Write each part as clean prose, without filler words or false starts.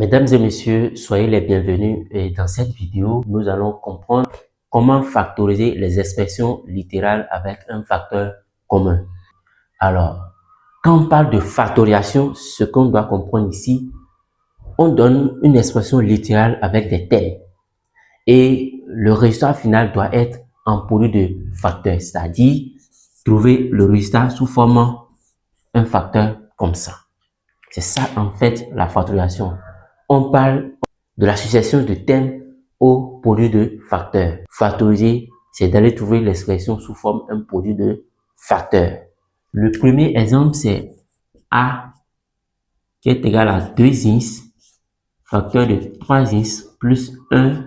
Mesdames et messieurs, soyez les bienvenus et dans cette vidéo, nous allons comprendre comment factoriser les expressions littérales avec un facteur commun. Alors, quand on parle de factorisation, ce qu'on doit comprendre ici, on donne une expression littérale avec des thèmes et le résultat final doit être un produit de facteurs, c'est-à-dire trouver le résultat sous forme un facteur comme ça. C'est ça en fait la factorisation. On parle de la succession de thèmes au produit de facteurs. Factoriser, c'est d'aller trouver l'expression sous forme un produit de facteurs. Le premier exemple, c'est A qui est égal à 2x, facteur de 3x plus 1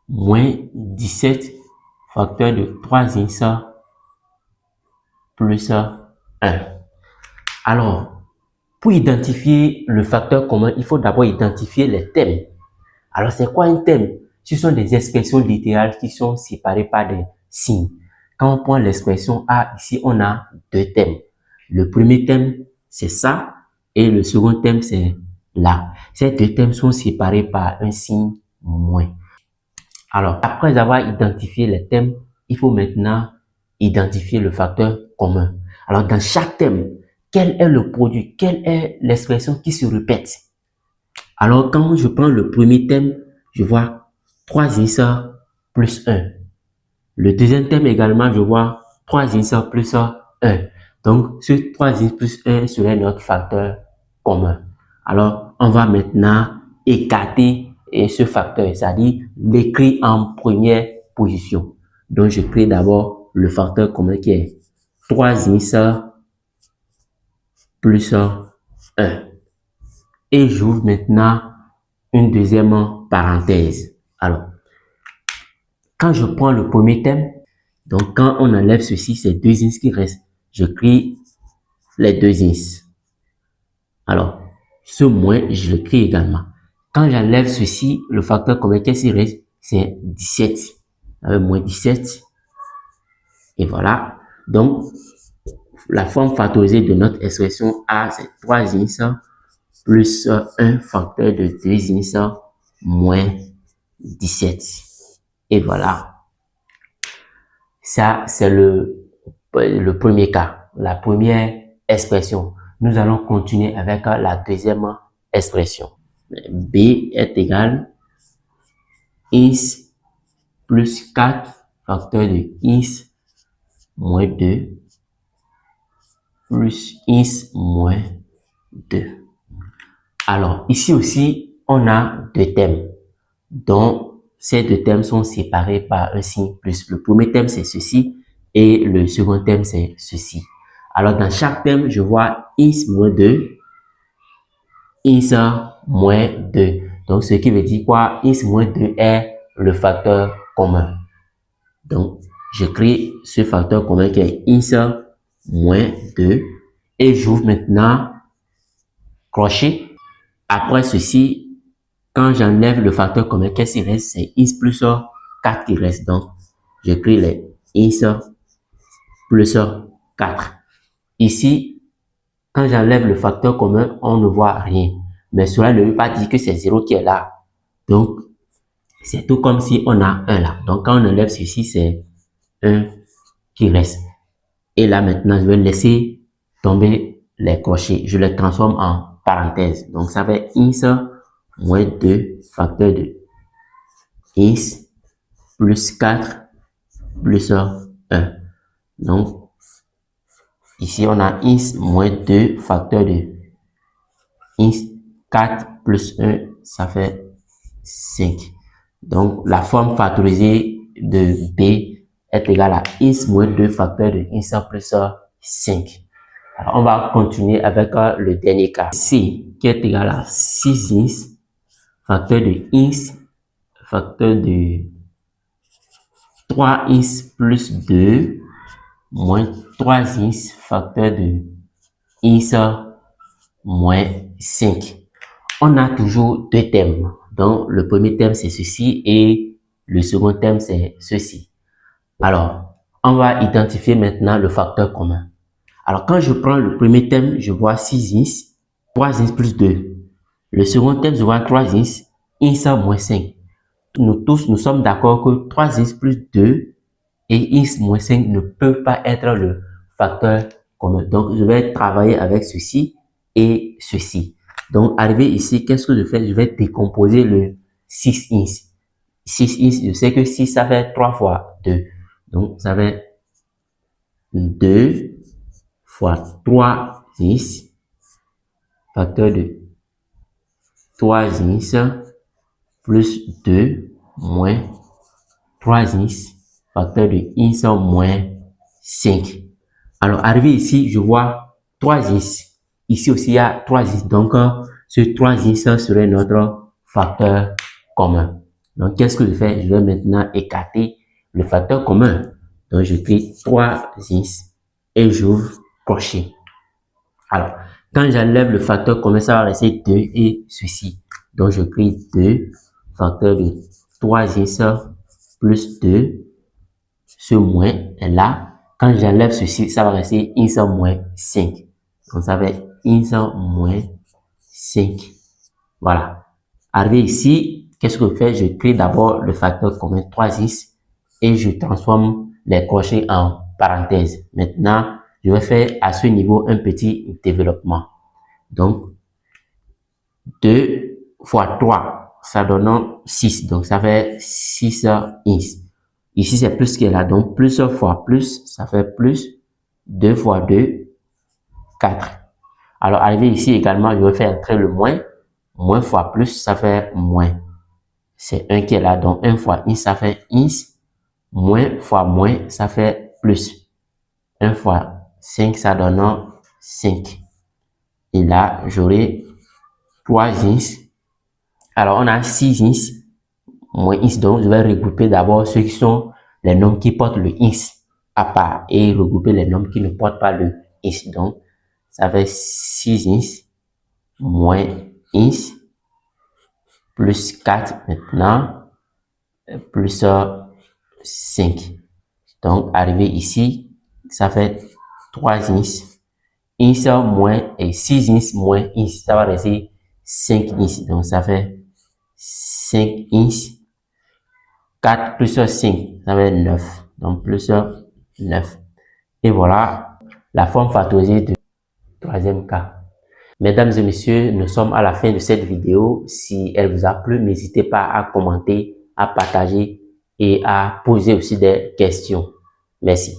moins 17, facteur de 3x plus 1. Alors, pour identifier le facteur commun, il faut d'abord identifier les thèmes. Alors, c'est quoi un thème? Ce sont des expressions littérales qui sont séparées par des signes. Quand on prend l'expression A, ici, on a deux thèmes. Le premier thème, c'est ça, et le second thème, c'est là. Ces deux thèmes sont séparés par un signe moins. Alors, après avoir identifié les thèmes, il faut maintenant identifier le facteur commun. Alors, dans chaque thème, quel est le produit? Quelle est l'expression qui se répète? Alors, quand je prends le premier thème, je vois 3x plus 1. Le deuxième thème également, je vois 3x plus 1. Donc, ce 3x plus 1 serait notre facteur commun. Alors, on va maintenant écarter ce facteur, c'est-à-dire l'écrire en première position. Donc, je crée d'abord le facteur commun qui est 3x plus 1. Et j'ouvre maintenant une deuxième parenthèse. Alors, quand je prends le premier thème, donc quand on enlève ceci, c'est 2x qui reste. Je crée les 2x. Alors, ce moins, je le crée également. Quand j'enlève ceci, le facteur commun qui reste, c'est 17. Avec moins 17. Et voilà. Donc, la forme factorisée de notre expression A, c'est 3x plus 1 facteur de 2x moins 17. Et voilà. Ça, c'est le premier cas, la première expression. Nous allons continuer avec la deuxième expression. B est égal à x plus 4 facteur de x moins 2 plus x moins 2. Alors, ici aussi, on a deux thèmes, dont ces deux thèmes sont séparés par un signe plus. Le premier thème, c'est ceci, et le second thème, c'est ceci. Alors, dans chaque thème, je vois x moins 2, x moins 2. Donc, ce qui veut dire quoi? X moins 2 est le facteur commun. Donc, je crée ce facteur commun qui est x moins 2, et j'ouvre maintenant crochet. Après ceci, quand j'enlève le facteur commun, qu'est-ce qui reste? C'est x plus 4 qui reste. Donc, je crée les x plus 4. Ici, quand j'enlève le facteur commun, on ne voit rien. Mais cela ne veut pas dire que c'est 0 qui est là. Donc, c'est tout comme si on a 1 là. Donc, quand on enlève ceci, c'est 1 qui reste. Et là, maintenant, je vais laisser tomber les crochets. Je les transforme en parenthèse. Donc, ça fait x moins 2 facteur de x plus 4 plus 1. Donc, ici, on a x moins 2 facteur de x 4 plus 1, ça fait 5. Donc, la forme factorisée de B est égale à x moins 2 facteur de x plus 5. Alors, on va continuer avec le dernier cas. C qui est égal à 6x facteur de x facteur de 3x plus 2 moins 3x facteur de x moins 5. On a toujours deux thèmes. Donc, le premier thème, c'est ceci et le second thème, c'est ceci. Alors, on va identifier maintenant le facteur commun. Alors, quand je prends le premier thème, je vois 6x, 3x plus 2. Le second thème, je vois 3x, x moins 5. Nous tous, nous sommes d'accord que 3x plus 2 et x moins 5 ne peuvent pas être le facteur commun. Donc, je vais travailler avec ceci et ceci. Donc, arrivé ici, qu'est-ce que je fais? Je vais décomposer le 6x. 6x, je sais que 6, ça fait 3 fois 2. Donc, ça fait 2 fois 3x, facteur de 3x plus 2 moins 3x, facteur de x moins 5. Alors, arrivé ici, je vois 3x. Ici aussi, il y a 3x. Donc, ce 3x serait notre facteur commun. Donc, qu'est-ce que je fais? Je vais maintenant écarter le facteur commun. Donc, je clique 3x et j'ouvre crochet. Alors, quand j'enlève le facteur commun, ça va rester 2 et ceci. Donc, je clique 2, facteur de 3x plus 2, ce moins est là. Quand j'enlève ceci, ça va rester x moins 5. Donc, ça va être x moins 5. Voilà. Arrivé ici, qu'est-ce que je fais? Je crée d'abord le facteur commun 3x et je transforme les crochets en parenthèses. Maintenant, je vais faire à ce niveau un petit développement. Donc, 2 fois 3, ça donne 6. Donc, ça fait 6x. Ici, c'est plus que là. Donc, plus fois plus, ça fait plus. 2 fois 2, 4. Alors, arrivé ici également, je vais faire entrer le moins. Moins fois plus, ça fait moins. C'est 1 qui est là. Donc, 1 fois x, ça fait x. Moins fois moins, ça fait plus. 1 fois 5, ça donne 5. Et là, j'aurai 3x. Alors, on a 6x moins x. Donc, je vais regrouper d'abord ceux qui sont les nombres qui portent le x à part et regrouper les nombres qui ne portent pas le x. Donc, ça fait 6x moins x plus 4 maintenant plus 5. Donc, arrivé ici, ça fait 3x. X moins et 6x moins x, ça va rester 5x. Donc, ça fait 5x. 4 plus 5, ça fait 9. Donc, plus 9. Et voilà la forme factorisée du troisième cas. Mesdames et messieurs, nous sommes à la fin de cette vidéo. Si elle vous a plu, n'hésitez pas à commenter, à partager et à poser aussi des questions. Merci.